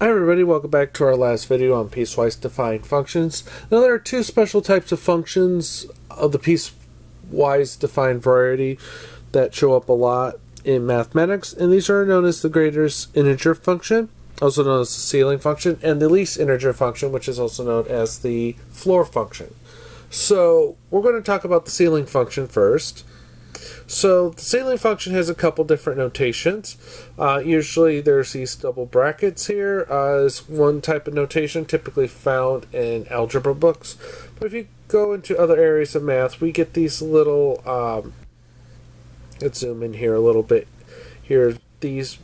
Hi everybody, welcome back to our last video on piecewise defined functions. Now there are two special types of functions of the piecewise defined variety that show up a lot in mathematics, and these are known as the greatest integer function, also known as the ceiling function, and the least integer function, which is also known as the floor function. So we're going to talk about the ceiling function first. So the ceiling function has a couple different notations. Usually there's these double brackets here as one type of notation typically found in algebra books. But if you go into other areas of math, we get these little, let's zoom in here a little bit. Here, these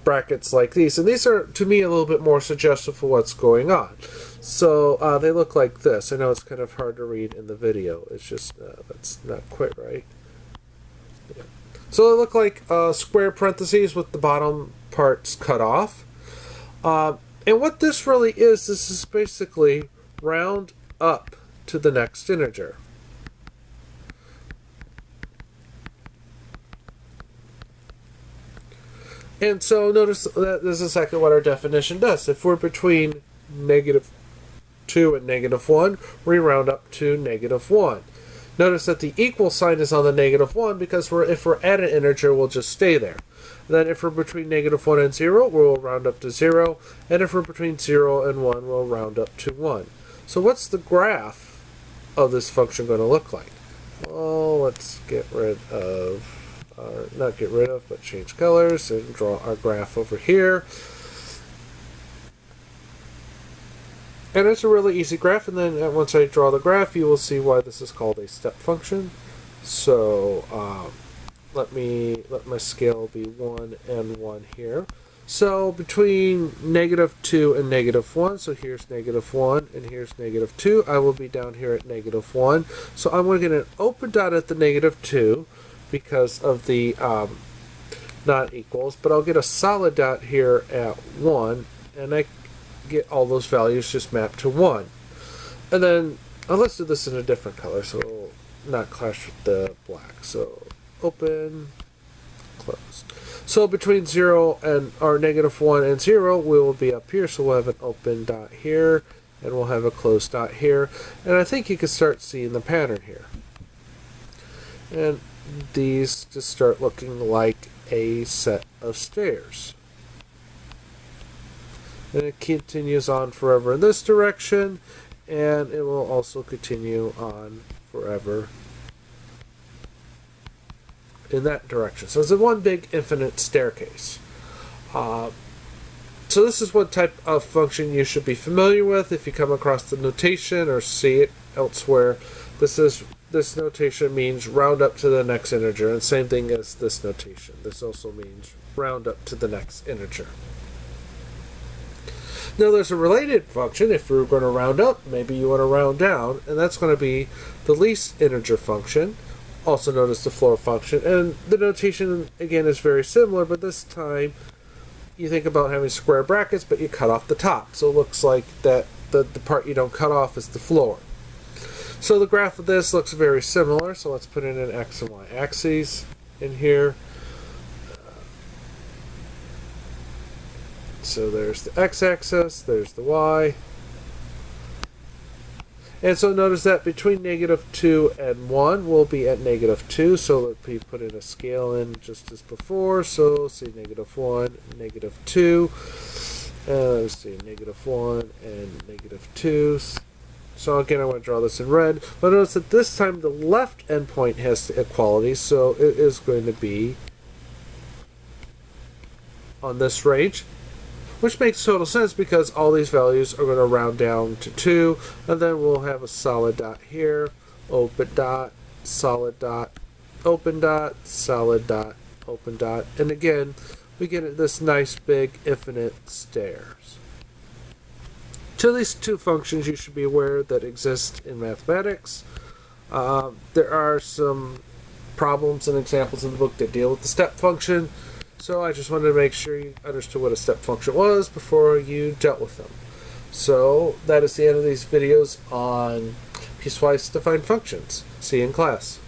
brackets like these. And these are, to me, a little bit more suggestive of what's going on. So they look like this. I know it's kind of hard to read in the video. It's just, that's not quite right. Yeah. So they look like square parentheses with the bottom parts cut off. And what this really is, this is basically round up to the next integer. And so notice that this is exactly what our definition does. If we're between -2 and -1, we round up to -1. Notice that the equal sign is on the -1 because if we're at an integer, we'll just stay there. Then if we're between -1 and 0, we'll round up to 0. And if we're between 0 and 1, we'll round up to 1. So what's the graph of this function going to look like? Well, let's get rid of, not get rid of, but change colors and draw our graph over here. And it's a really easy graph, and then once I draw the graph, you will see why this is called a step function. So let my scale be 1 and 1 here. So between -2 and -1, so here's -1 and here's -2, I will be down here at -1. So I'm going to get an open dot at the -2 because of the not equals, but I'll get a solid dot here at 1, and I get all those values just mapped to 1. And then let's do this in a different color so it will not clash with the black. So open, close. So between 0 and or -1 and 0, we will be up here. So we'll have an open dot here and we'll have a closed dot here. And I think you can start seeing the pattern here. And these just start looking like a set of stairs. And it continues on forever in this direction, and it will also continue on forever in that direction. So it's a one big infinite staircase. So this is one type of function you should be familiar with if you come across the notation or see it elsewhere. This notation means round up to the next integer, and same thing as this notation. This also means round up to the next integer. Now there's a related function. If you're going to round up, maybe you want to round down, and that's going to be the least integer function, also known as the floor function. And the notation, again, is very similar, but this time you think about having square brackets, but you cut off the top. So it looks like that the part you don't cut off is the floor. So the graph of this looks very similar, so let's put in an x and y axes in here. So there's the x-axis, there's the y. And so notice that between -2 and 1, we'll be at -2. So let me put in a scale in just as before. So say -1, -2. Let's see, -1 and -2. So again, I want to draw this in red. But notice that this time the left endpoint has the equality, so it is going to be on this range. Which makes total sense because all these values are going to round down to 2, and then we'll have a solid dot here, open dot, solid dot, open dot, solid dot, open dot, and again we get this nice big infinite stairs. So these two functions you should be aware that exist in mathematics. There are some problems and examples in the book that deal with the step function. So I just wanted to make sure you understood what a step function was before you dealt with them. So that is the end of these videos on piecewise defined functions. See you in class.